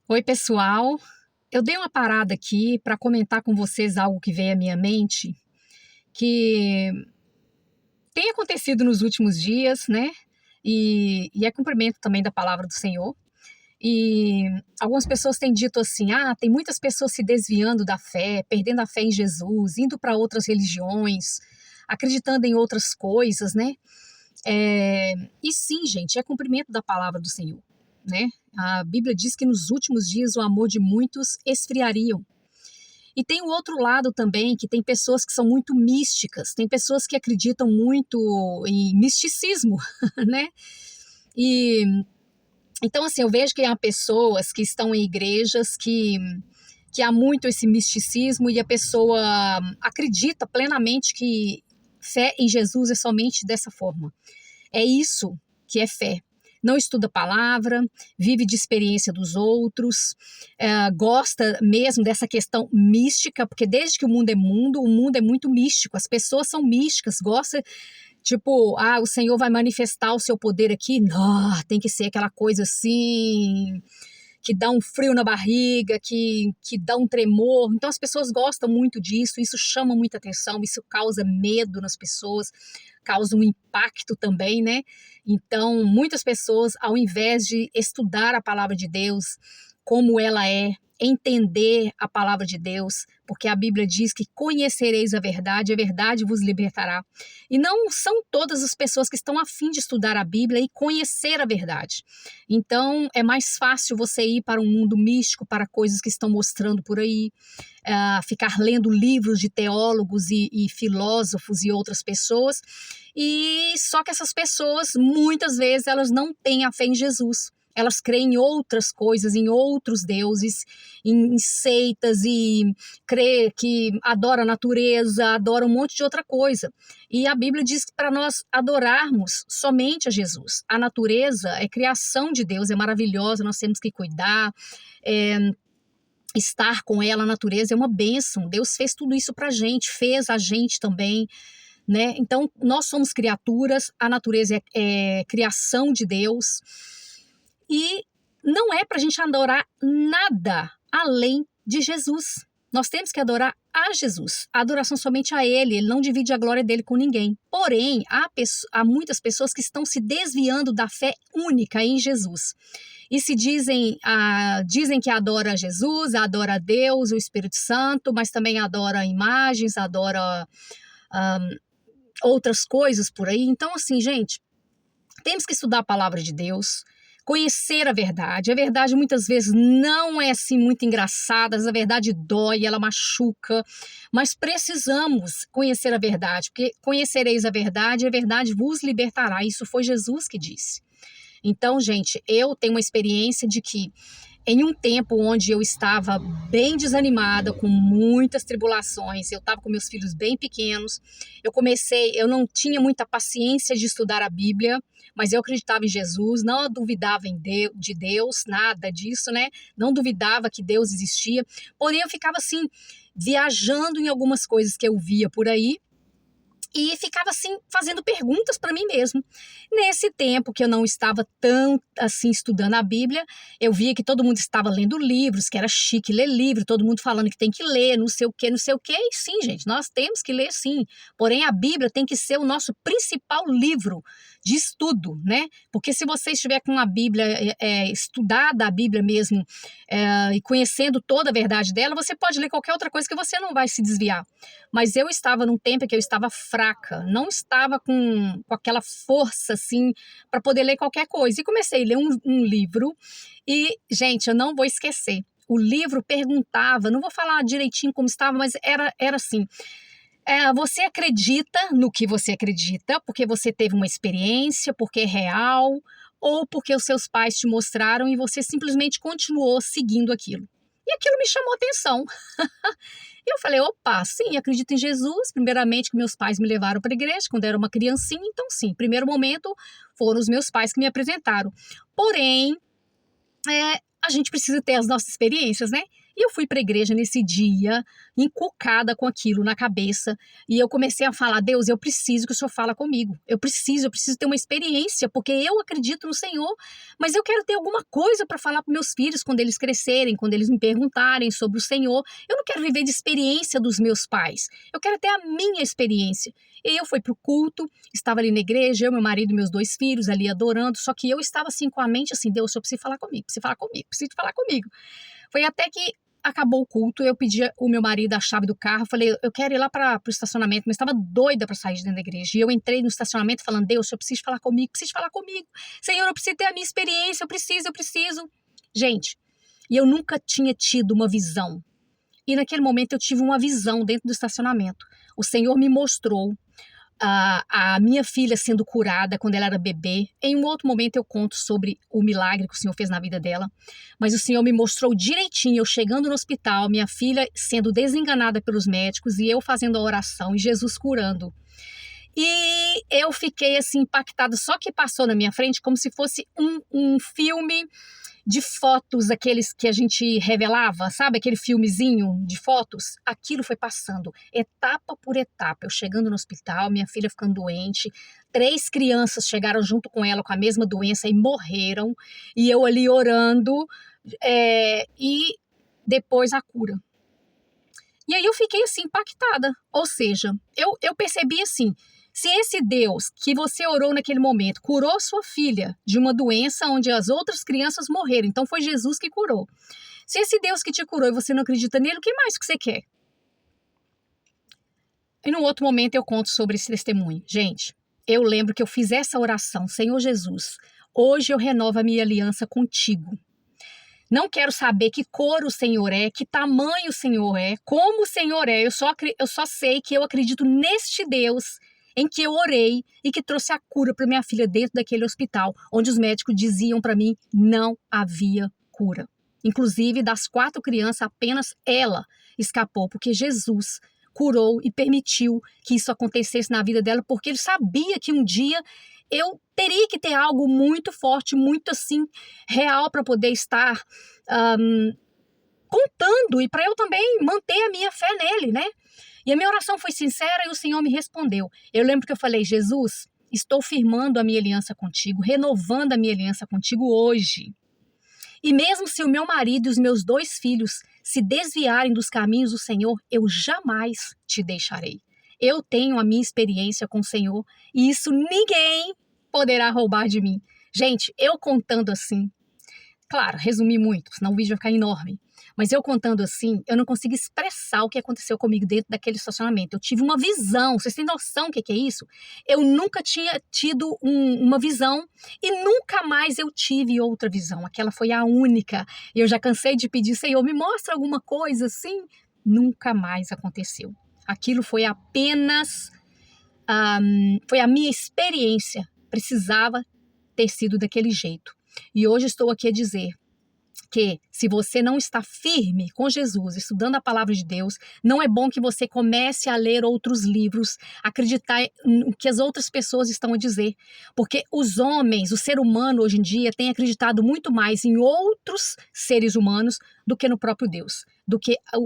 Oi, pessoal. Eu dei uma parada aqui para comentar com vocês algo que veio à minha mente, que tem acontecido nos últimos dias, né? E é cumprimento também da palavra do Senhor. E algumas pessoas têm dito assim: tem muitas pessoas se desviando da fé, perdendo a fé em Jesus, indo para outras religiões, acreditando em outras coisas, né? E sim, gente, é cumprimento da palavra do Senhor, né? A Bíblia diz que nos últimos dias o amor de muitos esfriariam. E tem o outro lado também, que tem pessoas que são muito místicas, tem pessoas que acreditam muito em misticismo, né? E então, assim, eu vejo que há pessoas que estão em igrejas que há muito esse misticismo e a pessoa acredita plenamente que fé em Jesus é somente dessa forma. É isso que é fé. Não estuda a palavra, vive de experiência dos outros, gosta mesmo dessa questão mística, porque desde que o mundo é muito místico, as pessoas são místicas, gosta, tipo, o Senhor vai manifestar o seu poder aqui, não, tem que ser aquela coisa assim, que dá um frio na barriga, que dá um tremor. Então as pessoas gostam muito disso, isso chama muita atenção, isso causa medo nas pessoas, causa um impacto também, né? Então muitas pessoas, ao invés de estudar a palavra de Deus como ela é, entender a palavra de Deus, porque a Bíblia diz que conhecereis a verdade vos libertará. E não são todas as pessoas que estão a fim de estudar a Bíblia e conhecer a verdade. Então, é mais fácil você ir para um mundo místico, para coisas que estão mostrando por aí, ficar lendo livros de teólogos e filósofos e outras pessoas. E só que essas pessoas, muitas vezes, elas não têm a fé em Jesus. Elas creem em outras coisas, em outros deuses, em seitas e crê que adora a natureza, adora um monte de outra coisa. E a Bíblia diz que para nós adorarmos somente a Jesus. A natureza é criação de Deus, é maravilhosa, nós temos que cuidar, estar com ela, a natureza é uma bênção. Deus fez tudo isso para a gente, fez a gente também, né? Então, nós somos criaturas, a natureza é criação de Deus. E não é para a gente adorar nada além de Jesus. Nós temos que adorar a Jesus, a adoração somente a Ele não divide a glória dele com ninguém. Porém, há muitas pessoas que estão se desviando da fé única em Jesus. E se dizem que adora a Jesus, adora a Deus, o Espírito Santo, mas também adora imagens, adora outras coisas por aí. Então, assim, gente, temos que estudar a palavra de Deus, conhecer a verdade. A verdade muitas vezes não é assim muito engraçada, a verdade dói, ela machuca, mas precisamos conhecer a verdade, porque conhecereis a verdade vos libertará. Isso foi Jesus que disse. Então, gente, eu tenho uma experiência de que em um tempo onde eu estava bem desanimada, com muitas tribulações, eu estava com meus filhos bem pequenos, eu não tinha muita paciência de estudar a Bíblia, mas eu acreditava em Jesus, não duvidava de Deus, nada disso, né? Não duvidava que Deus existia, porém eu ficava assim, viajando em algumas coisas que eu via por aí, e ficava assim fazendo perguntas para mim mesmo. Nesse tempo que eu não estava tão assim estudando a Bíblia, eu via que todo mundo estava lendo livros, que era chique ler livro, todo mundo falando que tem que ler, não sei o quê, não sei o quê. E sim, gente, nós temos que ler sim. Porém, a Bíblia tem que ser o nosso principal livro de estudo, né? Porque se você estiver com a Bíblia estudada, a Bíblia mesmo, e conhecendo toda a verdade dela, você pode ler qualquer outra coisa que você não vai se desviar. Mas eu estava num tempo que eu estava fraca, não estava com aquela força assim para poder ler qualquer coisa. E comecei a ler um livro e, gente, eu não vou esquecer. O livro perguntava, não vou falar direitinho como estava, mas era assim. Você acredita no que você acredita porque você teve uma experiência, porque é real, ou porque os seus pais te mostraram e você simplesmente continuou seguindo aquilo. E aquilo me chamou atenção. Eu falei, opa, sim, acredito em Jesus. Primeiramente que meus pais me levaram para a igreja quando eu era uma criancinha, então sim, primeiro momento foram os meus pais que me apresentaram. Porém, a gente precisa ter as nossas experiências, né? E eu fui para a igreja nesse dia, encucada com aquilo na cabeça, e eu comecei a falar: Deus, eu preciso que o Senhor fala comigo. Eu preciso ter uma experiência, porque eu acredito no Senhor, mas eu quero ter alguma coisa para falar para meus filhos quando eles crescerem, quando eles me perguntarem sobre o Senhor. Eu não quero viver de experiência dos meus pais. Eu quero ter a minha experiência. E eu fui para o culto, estava ali na igreja, eu, meu marido e meus 2 filhos ali adorando, só que eu estava assim com a mente assim: Deus, o Senhor precisa falar comigo, precisa falar comigo, precisa falar comigo. Foi até que acabou o culto, eu pedi o meu marido a chave do carro, falei: eu quero ir lá para o estacionamento, mas estava doida para sair de dentro da igreja. E eu entrei no estacionamento falando: Deus, eu preciso falar comigo, preciso falar comigo. Senhor, eu preciso ter a minha experiência, eu preciso. Gente, e eu nunca tinha tido uma visão. E naquele momento eu tive uma visão dentro do estacionamento. O Senhor me mostrou a minha filha sendo curada quando ela era bebê. Em um outro momento eu conto sobre o milagre que o Senhor fez na vida dela, mas o Senhor me mostrou direitinho, eu chegando no hospital, minha filha sendo desenganada pelos médicos e eu fazendo a oração e Jesus curando. E eu fiquei assim impactada, só que passou na minha frente como se fosse um filme de fotos, aqueles que a gente revelava, sabe? Aquele filmezinho de fotos. Aquilo foi passando, etapa por etapa. Eu chegando no hospital, minha filha ficando doente, 3 crianças chegaram junto com ela com a mesma doença e morreram. E eu ali orando, e depois a cura. E aí eu fiquei assim impactada. Ou seja, eu percebi assim: se esse Deus que você orou naquele momento curou sua filha de uma doença onde as outras crianças morreram, então foi Jesus que curou. Se esse Deus que te curou e você não acredita nele, o que mais que você quer? E num outro momento eu conto sobre esse testemunho. Gente, eu lembro que eu fiz essa oração: Senhor Jesus, hoje eu renovo a minha aliança contigo. Não quero saber que cor o Senhor é, que tamanho o Senhor é, como o Senhor é. Eu só sei que eu acredito neste Deus em que eu orei e que trouxe a cura para minha filha dentro daquele hospital, onde os médicos diziam para mim não havia cura. Inclusive, das 4 crianças, apenas ela escapou, porque Jesus curou e permitiu que isso acontecesse na vida dela, porque ele sabia que um dia eu teria que ter algo muito forte, muito assim, real para poder estar contando e para eu também manter a minha fé nele, né? E a minha oração foi sincera e o Senhor me respondeu. Eu lembro que eu falei: Jesus, estou firmando a minha aliança contigo, renovando a minha aliança contigo hoje. E mesmo se o meu marido e os meus 2 filhos se desviarem dos caminhos do Senhor, eu jamais te deixarei. Eu tenho a minha experiência com o Senhor e isso ninguém poderá roubar de mim. Gente, eu contando assim, claro, resumi muito, senão o vídeo vai ficar enorme. Mas eu contando assim, eu não consigo expressar o que aconteceu comigo dentro daquele estacionamento. Eu tive uma visão, vocês têm noção do que é isso? Eu nunca tinha tido uma visão e nunca mais eu tive outra visão. Aquela foi a única. Eu já cansei de pedir: Senhor, me mostra alguma coisa assim. Nunca mais aconteceu. Aquilo foi apenas, foi a minha experiência. Precisava ter sido daquele jeito. E hoje estou aqui a dizer que se você não está firme com Jesus, estudando a palavra de Deus, não é bom que você comece a ler outros livros, acreditar no que as outras pessoas estão a dizer. Porque os homens, o ser humano hoje em dia tem acreditado muito mais em outros seres humanos do que no próprio Deus,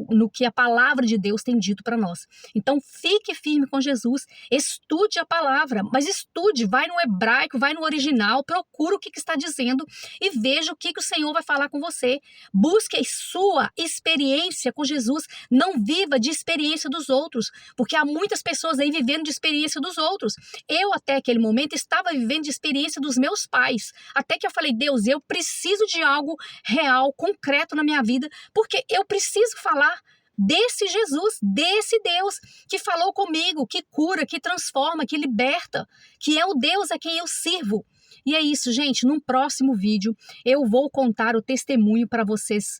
no que a palavra de Deus tem dito para nós. Então fique firme com Jesus, estude a palavra, mas estude, vai no hebraico, vai no original, procura o que está dizendo e veja o que o Senhor vai falar com você. Busque a sua experiência com Jesus, não viva de experiência dos outros, porque há muitas pessoas aí vivendo de experiência dos outros. Eu até aquele momento estava vivendo de experiência dos meus pais, até que eu falei: Deus, eu preciso de algo real, concreto na minha vida, porque eu preciso falar desse Jesus, desse Deus que falou comigo, que cura, que transforma, que liberta, que é o Deus a quem eu sirvo. E é isso, gente. Num próximo vídeo eu vou contar o testemunho para vocês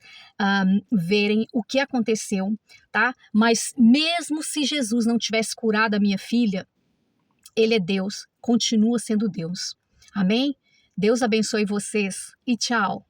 verem o que aconteceu, tá? Mas mesmo se Jesus não tivesse curado a minha filha, ele é Deus, continua sendo Deus. Amém? Deus abençoe vocês e tchau.